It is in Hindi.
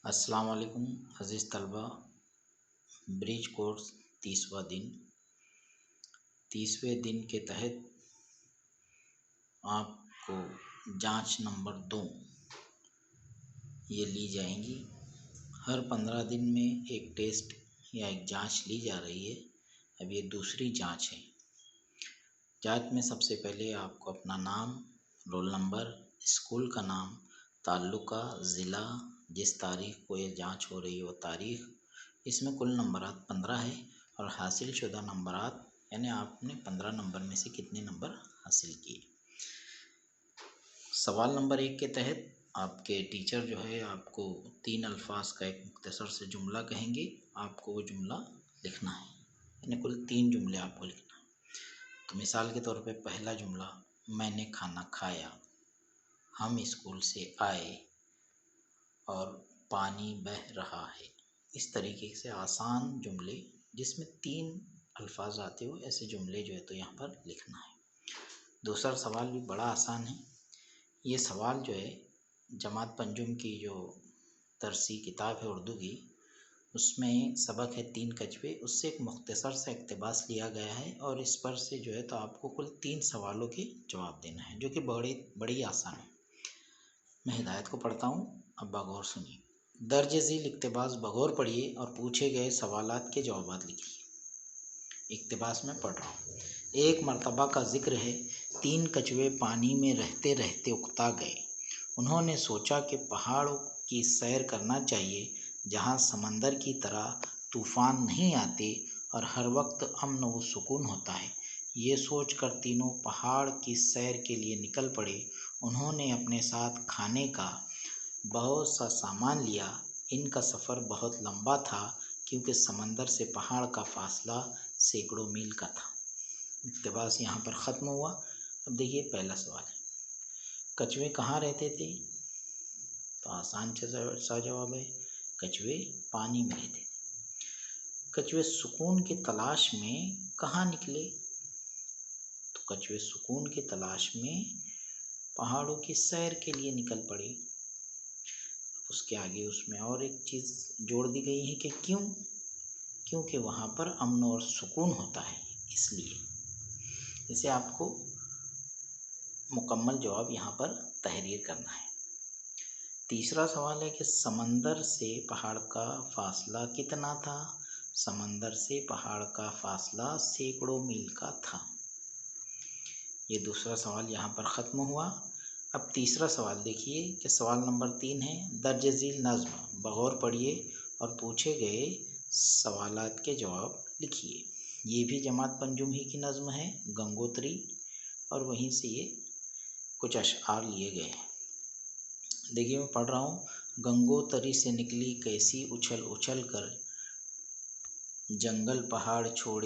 अस्सलाम वालेकुम अज़ीज़ तलबा। ब्रिज कोर्स 30वें दिन के तहत आपको जांच नंबर 2 ये ली जाएंगी। हर 15 दिन में एक टेस्ट या एक जांच ली जा रही है। अब ये दूसरी जांच है। जांच में सबसे पहले आपको अपना नाम, रोल नंबर, स्कूल का नाम, ताल्लुका, ज़िला, जिस तारीख़ को ये जांच हो रही है वो तारीख़, इसमें कुल नंबरात 15 है और हासिल शुदा नंबरात यानी आपने 15 नंबर में से कितने नंबर हासिल किए। सवाल नंबर 1 के तहत आपके टीचर जो है आपको 3 अल्फाज का एक मुख्तसर से जुमला कहेंगे। आपको वो जुमला लिखना है, यानी कुल 3 जुमले आपको लिखना है। तो मिसाल के तौर पे पहला जुमला, मैंने खाना खाया, हम स्कूल से आए और पानी बह रहा है। इस तरीके से आसान जुमले जिसमें 3 अल्फाज आते हो, ऐसे जुमले जो है तो यहाँ पर लिखना है। दूसरा सवाल भी बड़ा आसान है। ये सवाल जो है जमात पंजुम की जो दरसी किताब है उर्दू की, उसमें सबक है 3 कछुए, उससे एक मुख्तसर सा इक़्तिबास लिया गया है और इस पर से जो है तो आपको कुल 3 सवालों के जवाब देना है, जो कि बड़ी आसान है। मैं हिदायत को पढ़ता हूँ, अब बगौर सुनिए। दर्ज झील इक़्तिबास बगौर पढ़िए और पूछे गए सवालात के जवाब लिखिए। इक़्तिबास में पढ़ रहा हूँ। एक मर्तबा का जिक्र है, 3 कछुए पानी में रहते रहते उकता गए। उन्होंने सोचा कि पहाड़ों की सैर करना चाहिए, जहाँ समंदर की तरह तूफ़ान नहीं आते और हर वक्त अमन व सुकून होता है। ये सोचकर तीनों पहाड़ की सैर के लिए निकल पड़े। उन्होंने अपने साथ खाने का बहुत सा सामान लिया। इनका सफ़र बहुत लंबा था, क्योंकि समंदर से पहाड़ का फासला सैकड़ों मील का था। इक़्तिबास यहाँ पर ख़त्म हुआ। अब देखिए पहला सवाल है, कछुए कहाँ रहते थे? तो आसान सा जवाब है, कछुए पानी में रहते थे। कछुए सुकून की तलाश में कहाँ निकले? तो कछुए सुकून की तलाश में पहाड़ों की सैर के लिए निकल पड़े। उसके आगे उसमें और एक चीज़ जोड़ दी गई है कि क्यों? क्योंकि वहाँ पर अमन और सुकून होता है, इसलिए। इसे आपको मुकम्मल जवाब यहाँ पर तहरीर करना है। तीसरा सवाल है कि समंदर से पहाड़ का फासला कितना था? समंदर से पहाड़ का फासला सैकड़ों मील का था। ये दूसरा सवाल यहाँ पर ख़त्म हुआ। अब तीसरा सवाल देखिए कि सवाल नंबर 3 है, दर्ज झील नज़्म बगौर पढ़िए और पूछे गए सवालात के जवाब लिखिए। ये भी जमात पंजुम ही की नज़्म है, गंगोत्री, और वहीं से ये कुछ अशआर लिए गए हैं। देखिए मैं पढ़ रहा हूँ। गंगोत्री से निकली कैसी उछल उछल कर, जंगल पहाड़ छोड़े